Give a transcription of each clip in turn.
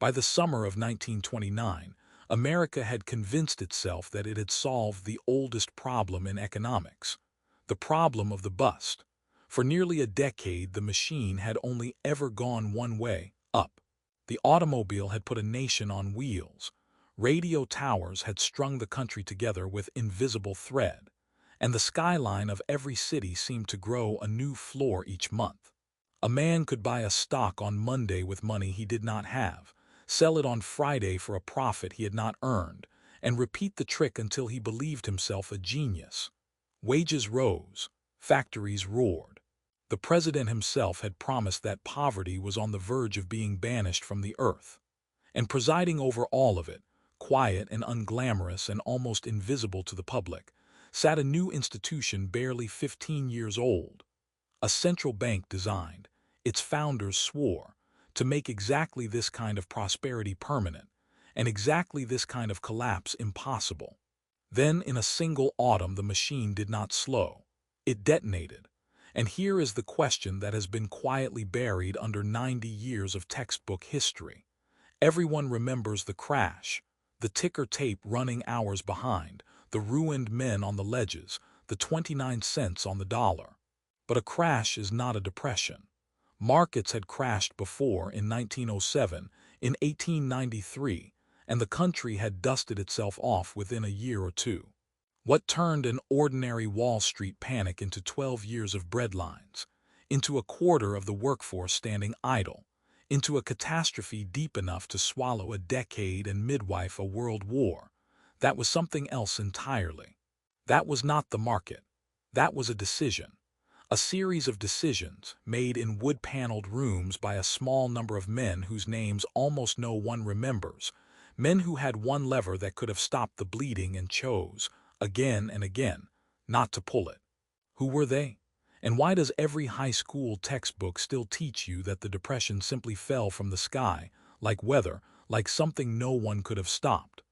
By the summer of 1929, America had convinced itself that it had solved the oldest problem in economics, the problem of the bust. For nearly a decade, the machine had only ever gone one way, up. The automobile had put a nation on wheels. Radio towers had strung the country together with invisible thread, and the skyline of every city seemed to grow a new floor each month. A man could buy a stock on Monday with money he did not have, sell it on Friday for a profit he had not earned, and repeat the trick until he believed himself a genius. Wages rose, factories roared. The president himself had promised that poverty was on the verge of being banished from the earth. And presiding over all of it, quiet and unglamorous and almost invisible to the public, sat a new institution barely 15 years old. A central bank designed, its founders swore, to make exactly this kind of prosperity permanent, and exactly this kind of collapse impossible. Then, in a single autumn, the machine did not slow. It detonated. And here is the question that has been quietly buried under 90 years of textbook history. Everyone remembers the crash, the ticker tape running hours behind, the ruined men on the ledges, the 29 cents on the dollar. But a crash is not a depression. Markets had crashed before in 1907, in 1893, and the country had dusted itself off within a year or two. What turned an ordinary Wall Street panic into 12 years of breadlines, into a quarter of the workforce standing idle, into a catastrophe deep enough to swallow a decade and midwife a world war, that was something else entirely. That was not the market. That was a decision. A series of decisions made in wood-paneled rooms by a small number of men whose names almost no one remembers, men who had one lever that could have stopped the bleeding and chose, again and again, not to pull it. Who were they? And why does every high school textbook still teach you that the Depression simply fell from the sky, like weather, like something no one could have stopped?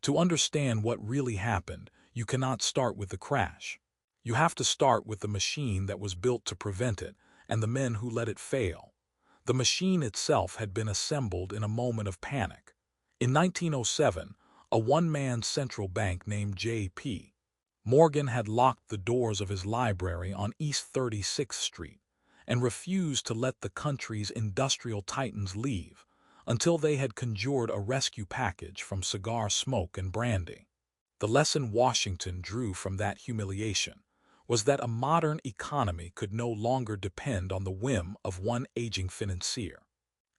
To understand what really happened, you cannot start with the crash. You have to start with the machine that was built to prevent it and the men who let it fail. The machine itself had been assembled in a moment of panic. In 1907, a one-man central bank named J.P. Morgan had locked the doors of his library on East 36th Street and refused to let the country's industrial titans leave until they had conjured a rescue package from cigar smoke and brandy. The lesson Washington drew from that humiliation was that a modern economy could no longer depend on the whim of one aging financier.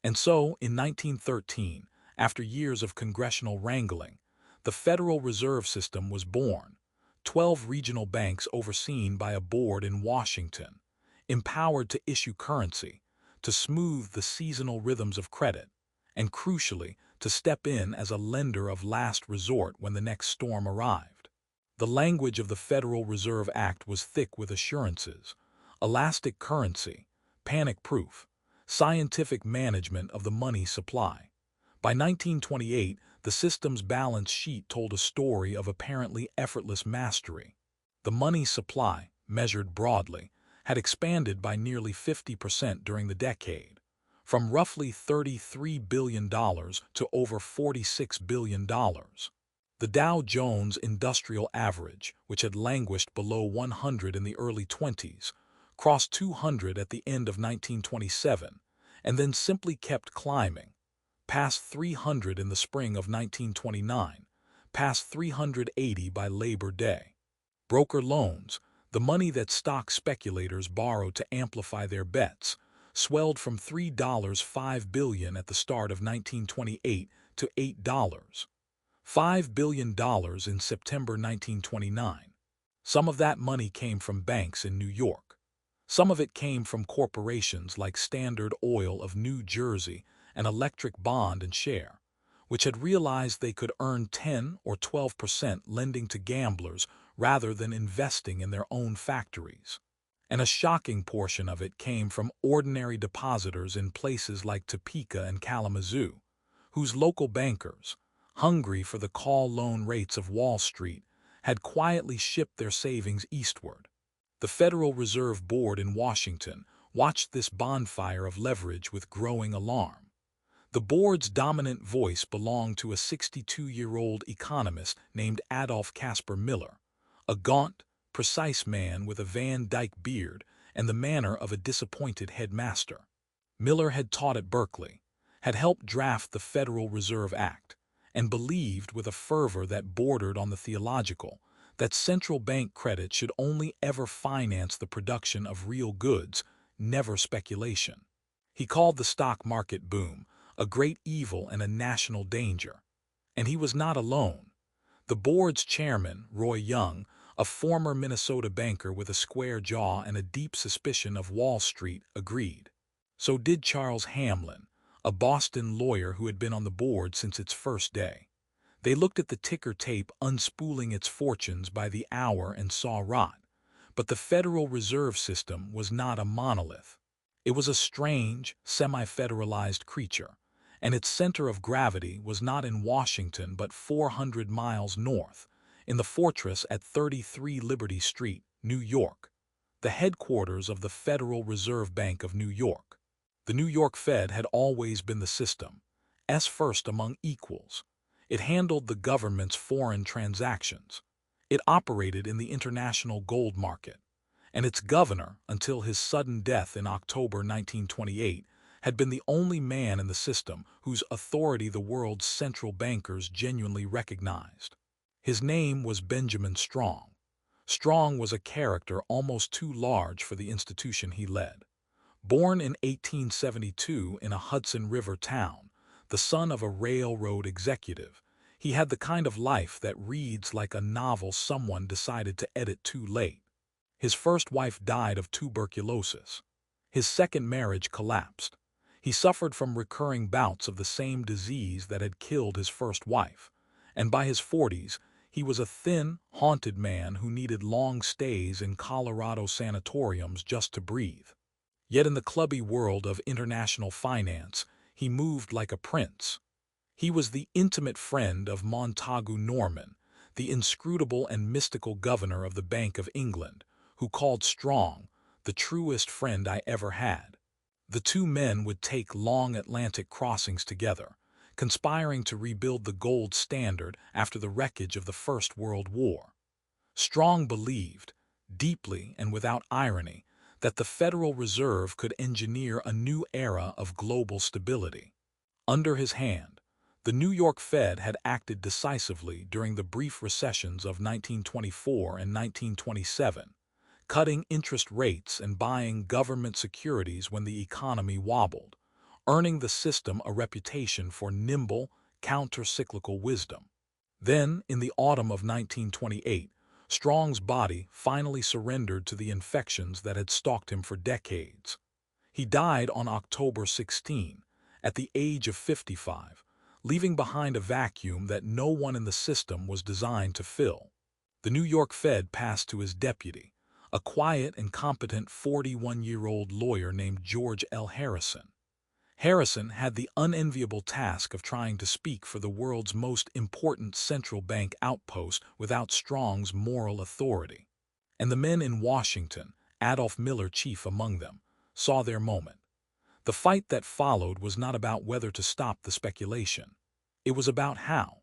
And so, in 1913, after years of congressional wrangling, the Federal Reserve System was born, 12 regional banks overseen by a board in Washington, empowered to issue currency, to smooth the seasonal rhythms of credit, and crucially, to step in as a lender of last resort when the next storm arrived. The language of the Federal Reserve Act was thick with assurances: elastic currency, panic-proof, scientific management of the money supply. By 1928, the system's balance sheet told a story of apparently effortless mastery. The money supply, measured broadly, had expanded by nearly 50% during the decade, from roughly $33 billion to over $46 billion. The Dow Jones Industrial Average, which had languished below 100 in the early 20s, crossed 200 at the end of 1927, and then simply kept climbing, past 300 in the spring of 1929, past 380 by Labor Day. Broker loans, the money that stock speculators borrowed to amplify their bets, swelled from $3.5 billion at the start of 1928 to $8.5 billion in September 1929. Some of that money came from banks in New York. Some of it came from corporations like Standard Oil of New Jersey and Electric Bond and Share, which had realized they could earn 10 or 12% lending to gamblers rather than investing in their own factories. And a shocking portion of it came from ordinary depositors in places like Topeka and Kalamazoo, whose local bankers, hungry for the call loan rates of Wall Street, had quietly shipped their savings eastward. The Federal Reserve Board in Washington watched this bonfire of leverage with growing alarm. The board's dominant voice belonged to a 62-year-old economist named Adolph Miller, a gaunt, precise man with a Van Dyke beard and the manner of a disappointed headmaster. Miller had taught at Berkeley, had helped draft the Federal Reserve Act, and believed with a fervor that bordered on the theological that central bank credit should only ever finance the production of real goods, never speculation. He called the stock market boom a great evil and a national danger. And he was not alone. The board's chairman, Roy Young, a former Minnesota banker with a square jaw and a deep suspicion of Wall Street, agreed. So did Charles Hamlin, a Boston lawyer who had been on the board since its first day. They looked at the ticker tape unspooling its fortunes by the hour and saw rot. But the Federal Reserve System was not a monolith. It was a strange, semi-federalized creature, and its center of gravity was not in Washington but 400 miles north, in the fortress at 33 Liberty Street, New York, the headquarters of the Federal Reserve Bank of New York. The New York Fed had always been the system's first among equals. It handled the government's foreign transactions. It operated in the international gold market. And its governor, until his sudden death in October 1928, had been the only man in the system whose authority the world's central bankers genuinely recognized. His name was Benjamin Strong. Strong was a character almost too large for the institution he led. Born in 1872 in a Hudson River town, the son of a railroad executive, he had the kind of life that reads like a novel someone decided to edit too late. His first wife died of tuberculosis. His second marriage collapsed. He suffered from recurring bouts of the same disease that had killed his first wife, and by his 40s, he was a thin, haunted man who needed long stays in Colorado sanatoriums just to breathe. Yet in the clubby world of international finance, he moved like a prince. He was the intimate friend of Montagu Norman, the inscrutable and mystical governor of the Bank of England, who called Strong the truest friend I ever had. The two men would take long Atlantic crossings together, conspiring to rebuild the gold standard after the wreckage of the First World War. Strong believed, deeply and without irony, that the Federal Reserve could engineer a new era of global stability. Under his hand, the New York Fed had acted decisively during the brief recessions of 1924 and 1927, cutting interest rates and buying government securities when the economy wobbled, earning the system a reputation for nimble, counter-cyclical wisdom. Then, in the autumn of 1928, Strong's body finally surrendered to the infections that had stalked him for decades. He died on October 16, at the age of 55, leaving behind a vacuum that no one in the system was designed to fill. The New York Fed passed to his deputy, a quiet and competent 41-year-old lawyer named George L. Harrison. Harrison had the unenviable task of trying to speak for the world's most important central bank outpost without Strong's moral authority. And the men in Washington, Adolph Miller chief among them, saw their moment. The fight that followed was not about whether to stop the speculation. It was about how.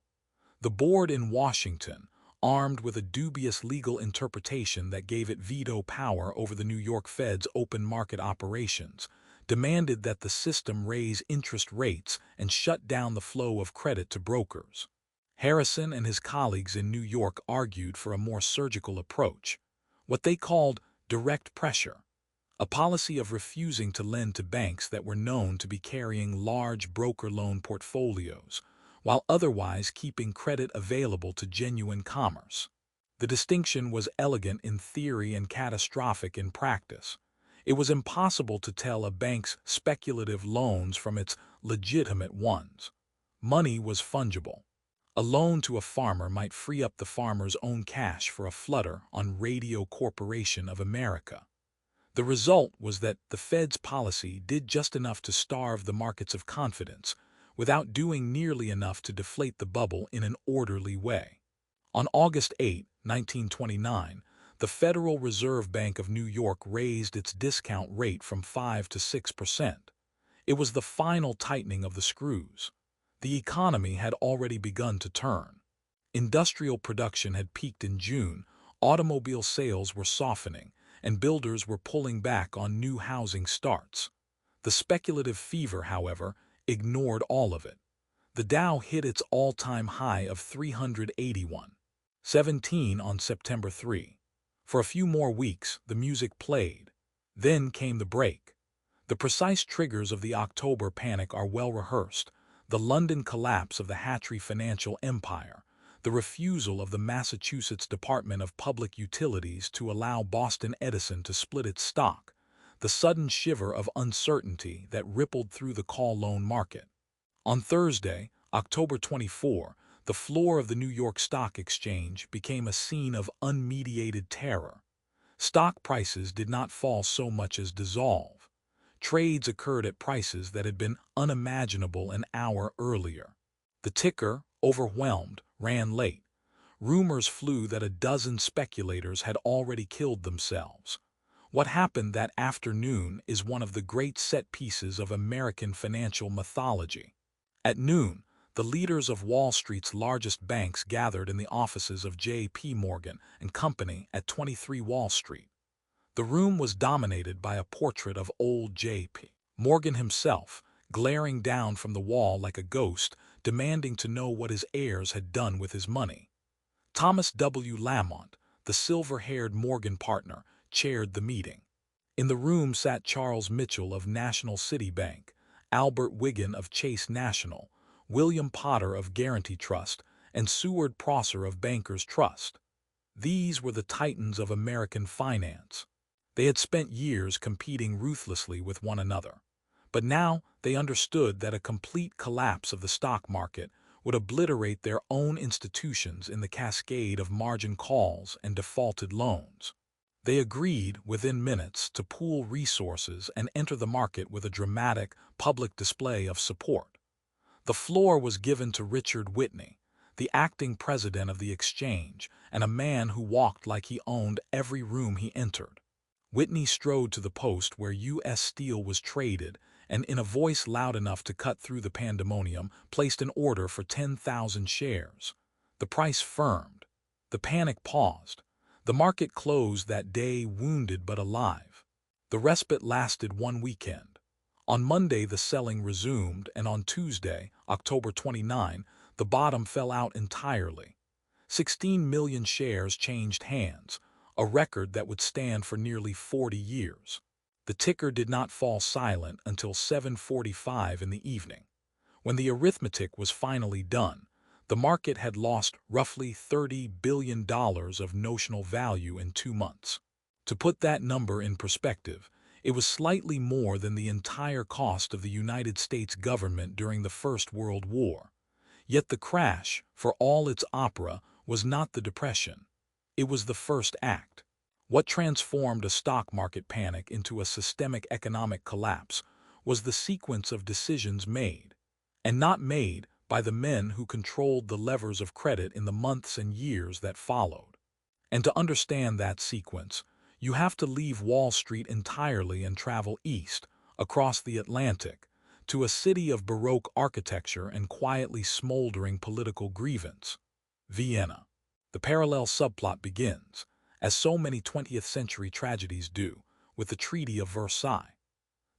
The board in Washington, armed with a dubious legal interpretation that gave it veto power over the New York Fed's open market operations, demanded that the system raise interest rates and shut down the flow of credit to brokers. Harrison and his colleagues in New York argued for a more surgical approach, what they called direct pressure, a policy of refusing to lend to banks that were known to be carrying large broker loan portfolios, while otherwise keeping credit available to genuine commerce. The distinction was elegant in theory and catastrophic in practice. It was impossible to tell a bank's speculative loans from its legitimate ones. Money was fungible. A loan to a farmer might free up the farmer's own cash for a flutter on Radio Corporation of America. The result was that the Fed's policy did just enough to starve the markets of confidence, without doing nearly enough to deflate the bubble in an orderly way. On August 8, 1929, the Federal Reserve Bank of New York raised its discount rate from 5 to 6%. It was the final tightening of the screws. The economy had already begun to turn. Industrial production had peaked in June, automobile sales were softening, and builders were pulling back on new housing starts. The speculative fever, however, ignored all of it. The Dow hit its all-time high of 381.17 on September 3. For a few more weeks, the music played. Then came the break. The precise triggers of the October panic are well rehearsed: the London collapse of the Hatry financial empire, the refusal of the Massachusetts Department of Public Utilities to allow Boston Edison to split its stock, the sudden shiver of uncertainty that rippled through the call loan market. On Thursday, October 24, the floor of the New York Stock Exchange became a scene of unmediated terror. Stock prices did not fall so much as dissolve. Trades occurred at prices that had been unimaginable an hour earlier. The ticker, overwhelmed, ran late. Rumors flew that a dozen speculators had already killed themselves. What happened that afternoon is one of the great set pieces of American financial mythology. At noon, the leaders of Wall Street's largest banks gathered in the offices of J.P. Morgan and Company at 23 Wall Street. The room was dominated by a portrait of old J.P. Morgan himself, glaring down from the wall like a ghost, demanding to know what his heirs had done with his money. Thomas W. Lamont, the silver-haired Morgan partner, chaired the meeting. In the room sat Charles Mitchell of National City Bank, Albert Wiggin of Chase National, William Potter of Guaranty Trust, and Seward Prosser of Bankers Trust. These were the titans of American finance. They had spent years competing ruthlessly with one another. But now they understood that a complete collapse of the stock market would obliterate their own institutions in the cascade of margin calls and defaulted loans. They agreed within minutes to pool resources and enter the market with a dramatic public display of support. The floor was given to Richard Whitney, the acting president of the exchange, and a man who walked like he owned every room he entered. Whitney strode to the post where U.S. Steel was traded and, in a voice loud enough to cut through the pandemonium, placed an order for 10,000 shares. The price firmed. The panic paused. The market closed that day wounded but alive. The respite lasted one weekend. On Monday the selling resumed, and on Tuesday, October 29, the bottom fell out entirely. 16 million shares changed hands, a record that would stand for nearly 40 years. The ticker did not fall silent until 7:45 in the evening. When the arithmetic was finally done, the market had lost roughly $30 billion of notional value in 2 months. To put that number in perspective, it was slightly more than the entire cost of the United States government during the First World War. Yet the crash, for all its opera, was not the Depression. It was the first act. What transformed a stock market panic into a systemic economic collapse was the sequence of decisions made, and not made, by the men who controlled the levers of credit in the months and years that followed. And to understand that sequence, you have to leave Wall Street entirely and travel east, across the Atlantic, to a city of Baroque architecture and quietly smoldering political grievance: Vienna. The parallel subplot begins, as so many 20th-century tragedies do, with the Treaty of Versailles.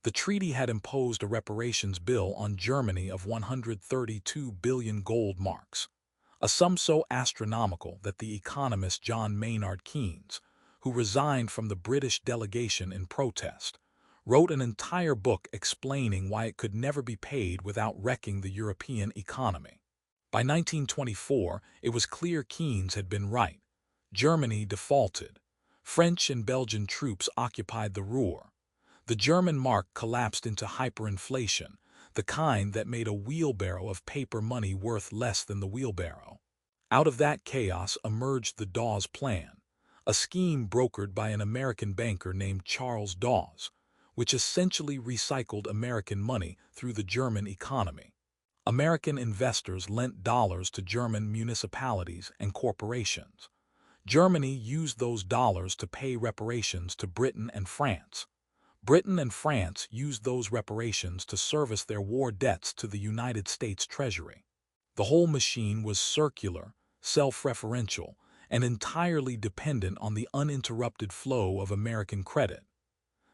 The treaty had imposed a reparations bill on Germany of 132 billion gold marks, a sum so astronomical that the economist John Maynard Keynes, who resigned from the British delegation in protest, wrote an entire book explaining why it could never be paid without wrecking the European economy. By 1924, it was clear Keynes had been right. Germany defaulted. French and Belgian troops occupied the Ruhr. The German mark collapsed into hyperinflation, the kind that made a wheelbarrow of paper money worth less than the wheelbarrow. Out of that chaos emerged the Dawes Plan, a scheme brokered by an American banker named Charles Dawes, which essentially recycled American money through the German economy. American investors lent dollars to German municipalities and corporations. Germany used those dollars to pay reparations to Britain and France. Britain and France used those reparations to service their war debts to the United States Treasury. The whole machine was circular, self-referential, and entirely dependent on the uninterrupted flow of American credit.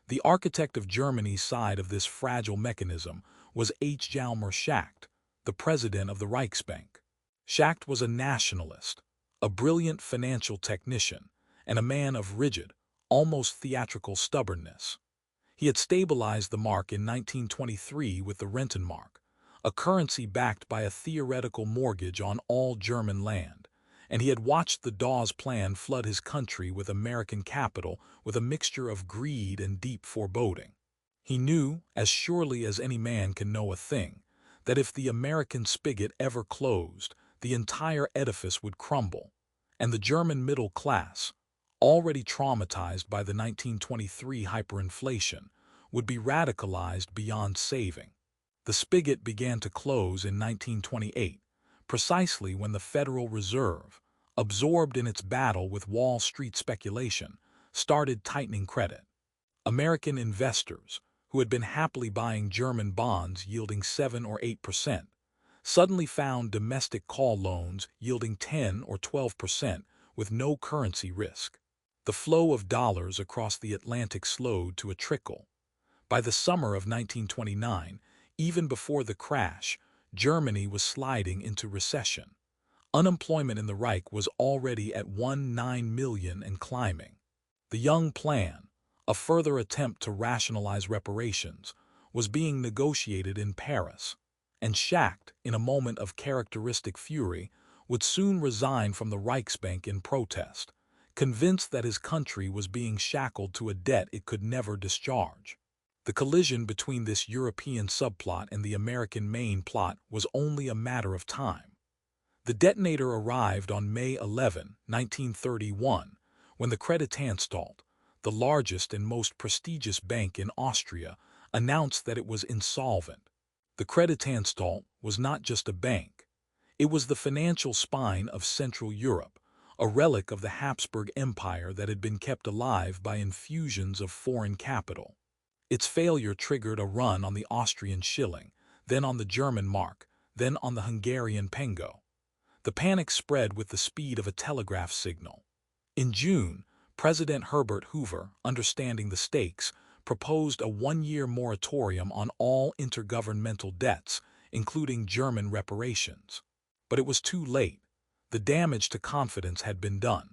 The architect of Germany's side of this fragile mechanism was H. Hjalmar Schacht, the president of the Reichsbank. Schacht was a nationalist, a brilliant financial technician, and a man of rigid, almost theatrical stubbornness. He had stabilized the mark in 1923 with the Rentenmark, a currency backed by a theoretical mortgage on all German land, and he had watched the Dawes Plan flood his country with American capital with a mixture of greed and deep foreboding. He knew, as surely as any man can know a thing, that if the American spigot ever closed, the entire edifice would crumble, and the German middle class, already traumatized by the 1923 hyperinflation, would be radicalized beyond saving. The spigot began to close in 1928, precisely when the Federal Reserve, absorbed in its battle with Wall Street speculation, started tightening credit. American investors, who had been happily buying German bonds yielding 7 or 8%, suddenly found domestic call loans yielding 10 or 12% with no currency risk. The flow of dollars across the Atlantic slowed to a trickle. By the summer of 1929, even before the crash, Germany was sliding into recession. Unemployment in the Reich was already at 19 million and climbing. The Young Plan, a further attempt to rationalize reparations, was being negotiated in Paris, and Schacht, in a moment of characteristic fury, would soon resign from the Reichsbank in protest, convinced that his country was being shackled to a debt it could never discharge. The collision between this European subplot and the American main plot was only a matter of time. The detonator arrived on May 11, 1931, when the Creditanstalt, the largest and most prestigious bank in Austria, announced that it was insolvent. The Creditanstalt was not just a bank. It was the financial spine of Central Europe, a relic of the Habsburg Empire that had been kept alive by infusions of foreign capital. Its failure triggered a run on the Austrian shilling, then on the German mark, then on the Hungarian pengo. The panic spread with the speed of a telegraph signal. In June, President Herbert Hoover, understanding the stakes, proposed a one-year moratorium on all intergovernmental debts, including German reparations. But it was too late. The damage to confidence had been done.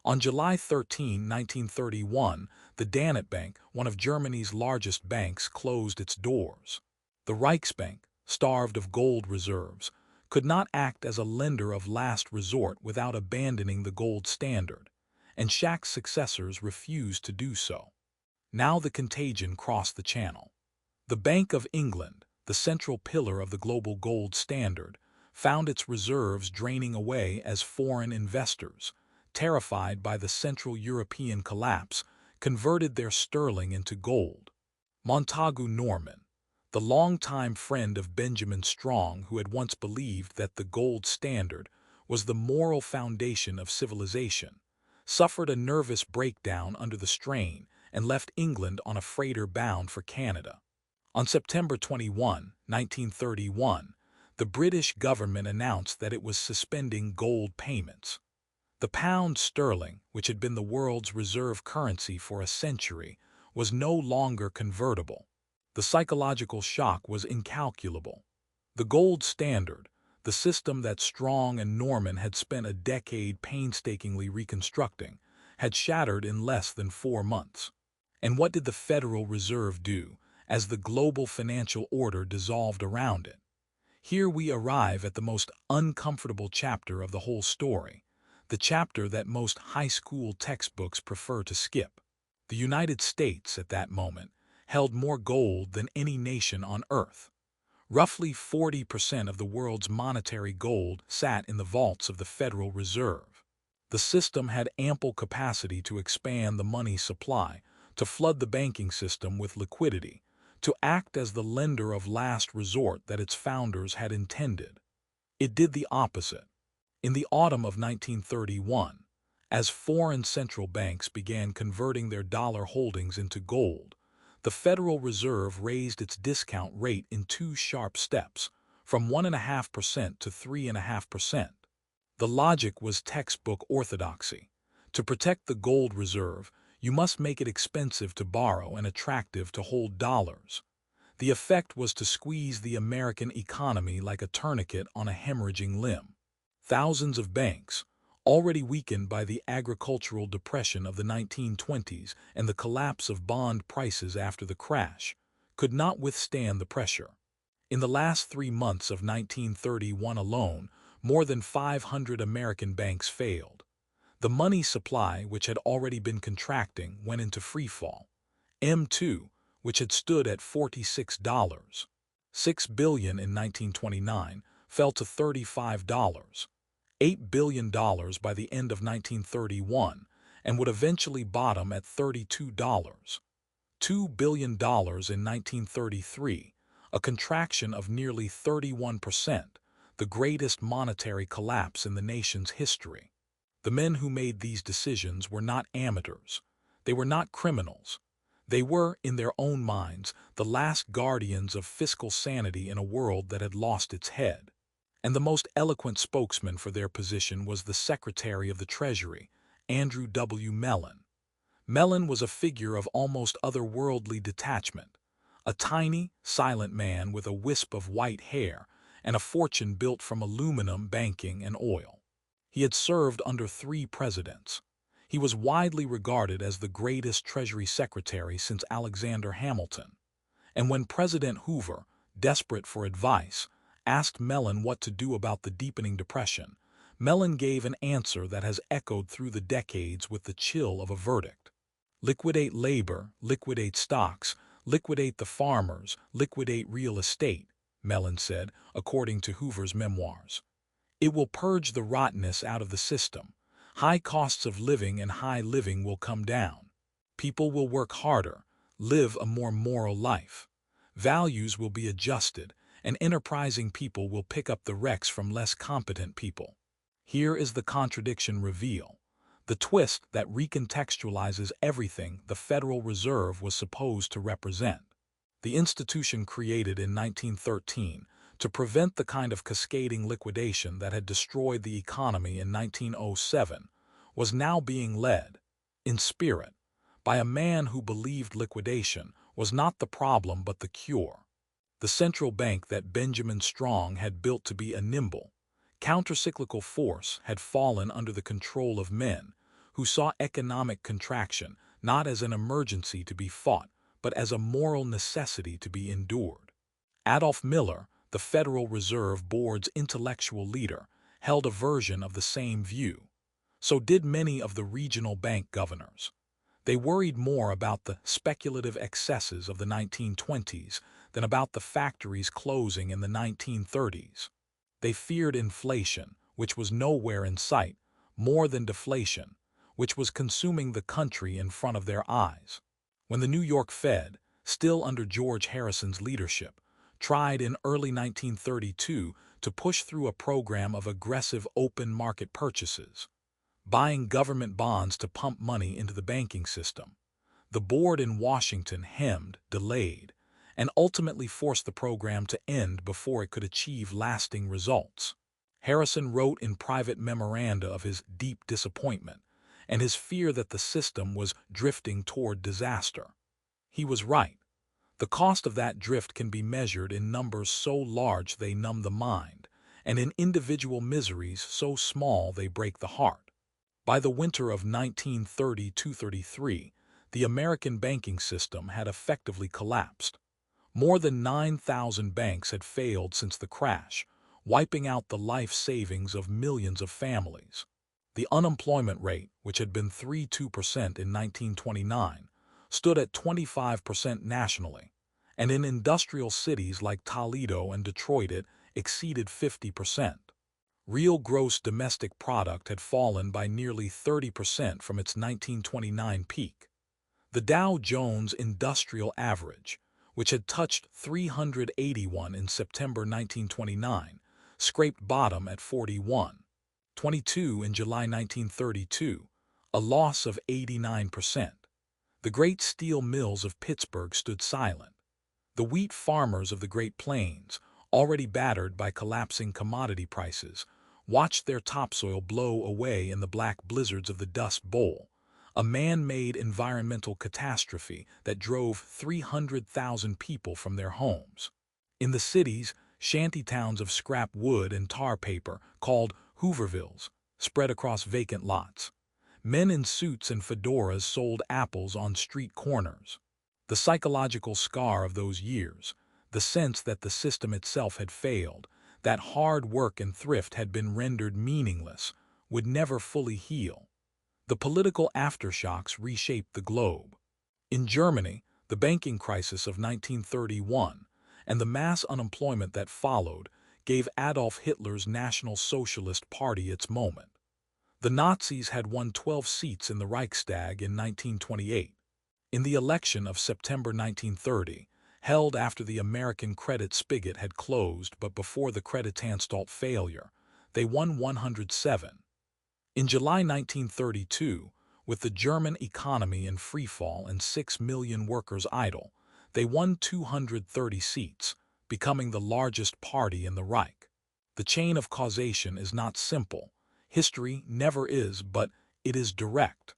On July 13, 1931, the Danetbank, one of Germany's largest banks, closed its doors. The Reichsbank, starved of gold reserves, could not act as a lender of last resort without abandoning the gold standard, and Schacht's successors refused to do so. Now the contagion crossed the Channel. The Bank of England, the central pillar of the global gold standard, found its reserves draining away as foreign investors, terrified by the Central European collapse, converted their sterling into gold. Montagu Norman, the longtime friend of Benjamin Strong, who had once believed that the gold standard was the moral foundation of civilization, suffered a nervous breakdown under the strain and left England on a freighter bound for Canada. On September 21, 1931, the British government announced that it was suspending gold payments. The pound sterling, which had been the world's reserve currency for a century, was no longer convertible. The psychological shock was incalculable. The gold standard, the system that Strong and Norman had spent a decade painstakingly reconstructing, had shattered in less than 4 months. And what did the Federal Reserve do as the global financial order dissolved around it? Here we arrive at the most uncomfortable chapter of the whole story, the chapter that most high school textbooks prefer to skip. The United States, at that moment, held more gold than any nation on Earth. Roughly 40% of the world's monetary gold sat in the vaults of the Federal Reserve. The system had ample capacity to expand the money supply, to flood the banking system with liquidity, to act as the lender of last resort that its founders had intended. It did the opposite. In the autumn of 1931, as foreign central banks began converting their dollar holdings into gold, The Federal Reserve raised its discount rate in two sharp steps, from 1.5% to 3.5%. The logic was textbook orthodoxy. To protect the gold reserve, you must make it expensive to borrow and attractive to hold dollars. The effect was to squeeze the American economy like a tourniquet on a hemorrhaging limb. Thousands of banks, already weakened by the agricultural depression of the 1920s and the collapse of bond prices after the crash, could not withstand the pressure. In the last 3 months of 1931 alone, more than 500 American banks failed. The money supply, which had already been contracting, went into freefall. M2, which had stood at $46.6 billion in 1929, fell to $35. $8 billion by the end of 1931, and would eventually bottom at $32. $2 billion in 1933, a contraction of nearly 31%, the greatest monetary collapse in the nation's history. The men who made these decisions were not amateurs. They were not criminals. They were, in their own minds, the last guardians of fiscal sanity in a world that had lost its head. And the most eloquent spokesman for their position was the Secretary of the Treasury, Andrew W. Mellon. Mellon was a figure of almost otherworldly detachment, a tiny, silent man with a wisp of white hair and a fortune built from aluminum, banking, and oil. He had served under 3 presidents. He was widely regarded as the greatest Treasury Secretary since Alexander Hamilton. And when President Hoover, desperate for advice, asked Mellon what to do about the deepening depression, Mellon gave an answer that has echoed through the decades with the chill of a verdict. Liquidate labor, liquidate stocks, liquidate the farmers, liquidate real estate, Mellon said, according to Hoover's memoirs. It will purge the rottenness out of the system. High costs of living and high living will come down. People will work harder, live a more moral life. Values will be adjusted, and enterprising people will pick up the wrecks from less competent people. Here is the contradiction reveal, the twist that recontextualizes everything the Federal Reserve was supposed to represent. The institution created in 1913 to prevent the kind of cascading liquidation that had destroyed the economy in 1907 was now being led, in spirit, by a man who believed liquidation was not the problem but the cure. The central bank that Benjamin Strong had built to be a nimble, countercyclical force had fallen under the control of men who saw economic contraction not as an emergency to be fought, but as a moral necessity to be endured. Adolph Miller, the Federal Reserve Board's intellectual leader, held a version of the same view. So did many of the regional bank governors. They worried more about the speculative excesses of the 1920s than about the factories closing in the 1930s. They feared inflation, which was nowhere in sight, more than deflation, which was consuming the country in front of their eyes. When the New York Fed, still under George Harrison's leadership, tried in early 1932 to push through a program of aggressive open market purchases, buying government bonds to pump money into the banking system, the board in Washington hemmed, delayed, and ultimately forced the program to end before it could achieve lasting results. Harrison wrote in private memoranda of his deep disappointment and his fear that the system was drifting toward disaster. He was right. The cost of that drift can be measured in numbers so large they numb the mind, and in individual miseries so small they break the heart. By the winter of 1932-33, the American banking system had effectively collapsed. More than 9,000 banks had failed since the crash, wiping out the life savings of millions of families. The unemployment rate, which had been 3.2% in 1929, stood at 25% nationally, and in industrial cities like Toledo and Detroit it exceeded 50%. Real gross domestic product had fallen by nearly 30% from its 1929 peak. The Dow Jones Industrial Average, which had touched 381 in September 1929, scraped bottom at 41.22 in July 1932, a loss of 89%. The great steel mills of Pittsburgh stood silent. The wheat farmers of the Great Plains, already battered by collapsing commodity prices, watched their topsoil blow away in the black blizzards of the Dust Bowl, a man-made environmental catastrophe that drove 300,000 people from their homes. In the cities, shantytowns of scrap wood and tar paper, called Hoovervilles, spread across vacant lots. Men in suits and fedoras sold apples on street corners. The psychological scar of those years, the sense that the system itself had failed, that hard work and thrift had been rendered meaningless, would never fully heal. The political aftershocks reshaped the globe. In Germany, the banking crisis of 1931 and the mass unemployment that followed gave Adolf Hitler's National Socialist Party its moment. The Nazis had won 12 seats in the Reichstag in 1928. In the election of September 1930, held after the American credit spigot had closed but before the Creditanstalt failure, they won 107. In July 1932, with the German economy in freefall and 6 million workers idle, they won 230 seats, becoming the largest party in the Reich. The chain of causation is not simple. History never is, but it is direct.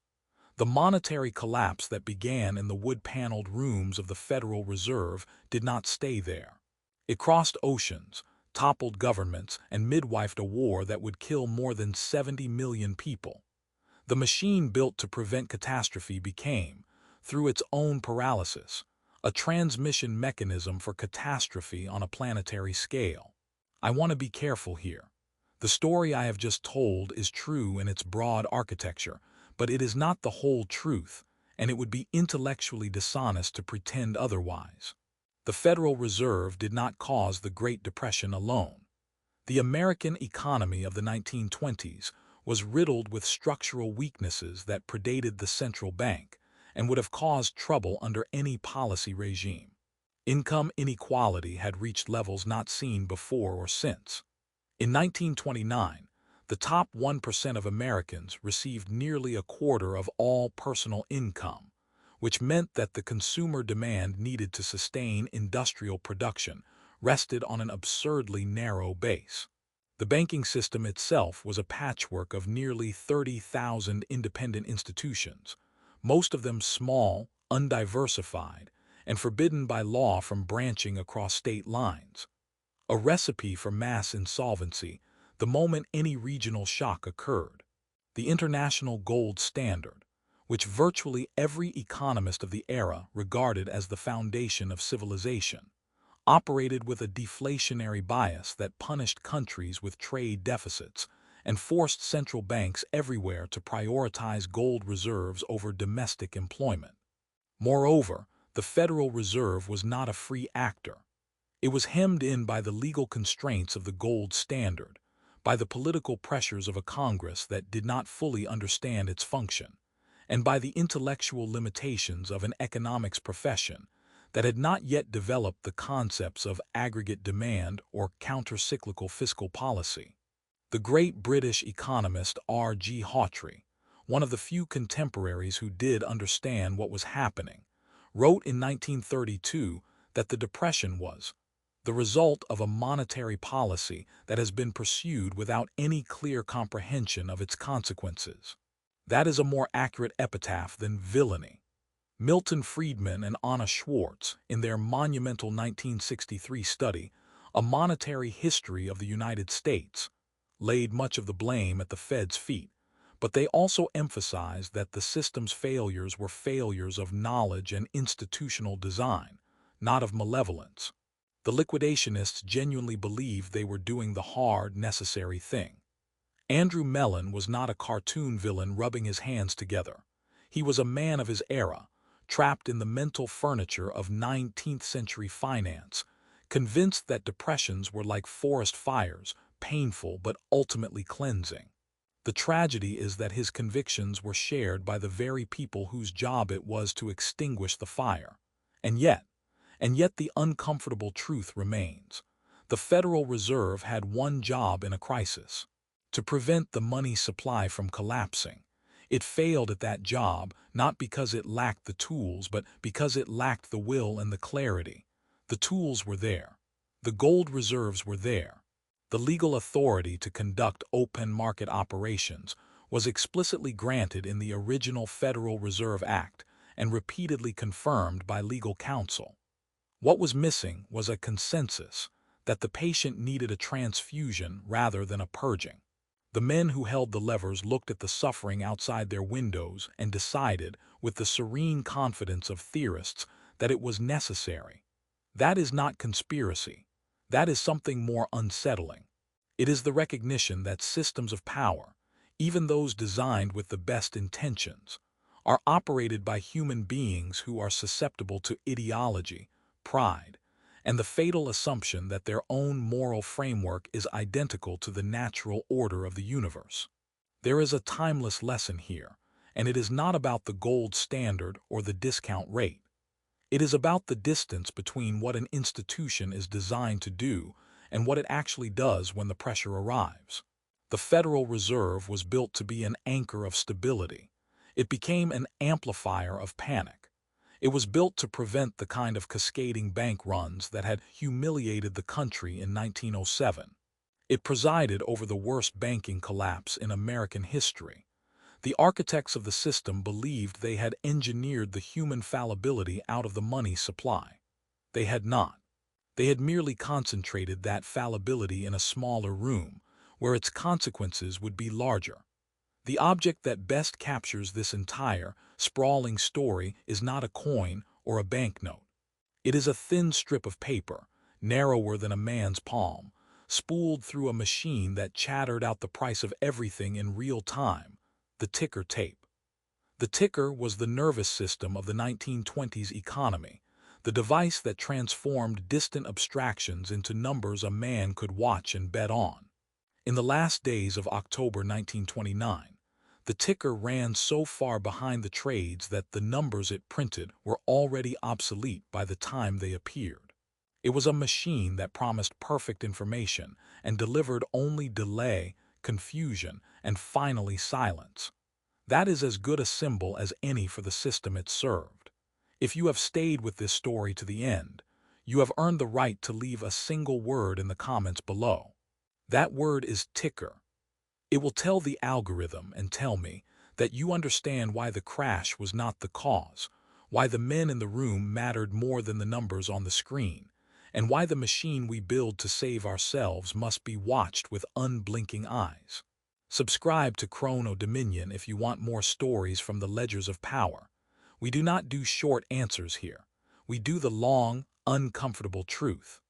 The monetary collapse that began in the wood-paneled rooms of the Federal Reserve did not stay there. It crossed oceans, toppled governments, and midwifed a war that would kill more than 70 million people. The machine built to prevent catastrophe became, through its own paralysis, a transmission mechanism for catastrophe on a planetary scale. I want to be careful here. The story I have just told is true in its broad architecture, but it is not the whole truth, and it would be intellectually dishonest to pretend otherwise. The Federal Reserve did not cause the Great Depression alone. The American economy of the 1920s was riddled with structural weaknesses that predated the central bank and would have caused trouble under any policy regime. Income inequality had reached levels not seen before or since. In 1929, the top 1% of Americans received nearly a quarter of all personal income, which meant that the consumer demand needed to sustain industrial production rested on an absurdly narrow base. The banking system itself was a patchwork of nearly 30,000 independent institutions, most of them small, undiversified, and forbidden by law from branching across state lines. A recipe for mass insolvency the moment any regional shock occurred. The international gold standard, which virtually every economist of the era regarded as the foundation of civilization, operated with a deflationary bias that punished countries with trade deficits and forced central banks everywhere to prioritize gold reserves over domestic employment. Moreover, the Federal Reserve was not a free actor. It was hemmed in by the legal constraints of the gold standard, by the political pressures of a Congress that did not fully understand its function, and by the intellectual limitations of an economics profession that had not yet developed the concepts of aggregate demand or counter-cyclical fiscal policy. The great British economist R.G. Hawtrey, one of the few contemporaries who did understand what was happening, wrote in 1932 that the Depression was the result of a monetary policy that has been pursued without any clear comprehension of its consequences. That is a more accurate epitaph than villainy. Milton Friedman and Anna Schwartz, in their monumental 1963 study, A Monetary History of the United States, laid much of the blame at the Fed's feet, but they also emphasized that the system's failures were failures of knowledge and institutional design, not of malevolence. The liquidationists genuinely believed they were doing the hard, necessary thing. Andrew Mellon was not a cartoon villain rubbing his hands together. He was a man of his era, trapped in the mental furniture of 19th-century finance, convinced that depressions were like forest fires, painful but ultimately cleansing. The tragedy is that his convictions were shared by the very people whose job it was to extinguish the fire. And yet the uncomfortable truth remains. The Federal Reserve had one job in a crisis: to prevent the money supply from collapsing. It failed at that job not because it lacked the tools, but because it lacked the will and the clarity. The tools were there. The gold reserves were there. The legal authority to conduct open market operations was explicitly granted in the original Federal Reserve Act and repeatedly confirmed by legal counsel. What was missing was a consensus that the patient needed a transfusion rather than a purging. The men who held the levers looked at the suffering outside their windows and decided, with the serene confidence of theorists, that it was necessary. That is not conspiracy. That is something more unsettling. It is the recognition that systems of power, even those designed with the best intentions, are operated by human beings who are susceptible to ideology, pride, and the fatal assumption that their own moral framework is identical to the natural order of the universe. There is a timeless lesson here, and it is not about the gold standard or the discount rate. It is about the distance between what an institution is designed to do and what it actually does when the pressure arrives. The Federal Reserve was built to be an anchor of stability. It became an amplifier of panic. It was built to prevent the kind of cascading bank runs that had humiliated the country in 1907. It presided over the worst banking collapse in American history. The architects of the system believed they had engineered the human fallibility out of the money supply. They had not. They had merely concentrated that fallibility in a smaller room, where its consequences would be larger. The object that best captures this entire, sprawling story is not a coin or a banknote. It is a thin strip of paper, narrower than a man's palm, spooled through a machine that chattered out the price of everything in real time, the ticker tape. The ticker was the nervous system of the 1920s economy, the device that transformed distant abstractions into numbers a man could watch and bet on. In the last days of October 1929, the ticker ran so far behind the trades that the numbers it printed were already obsolete by the time they appeared. It was a machine that promised perfect information and delivered only delay, confusion, and finally silence. That is as good a symbol as any for the system it served. If you have stayed with this story to the end, you have earned the right to leave a single word in the comments below. That word is ticker. It will tell the algorithm and tell me that you understand why the crash was not the cause, why the men in the room mattered more than the numbers on the screen, and why the machine we build to save ourselves must be watched with unblinking eyes. Subscribe to Chrono Dominion if you want more stories from the ledgers of power. We do not do short answers here. We do the long, uncomfortable truth.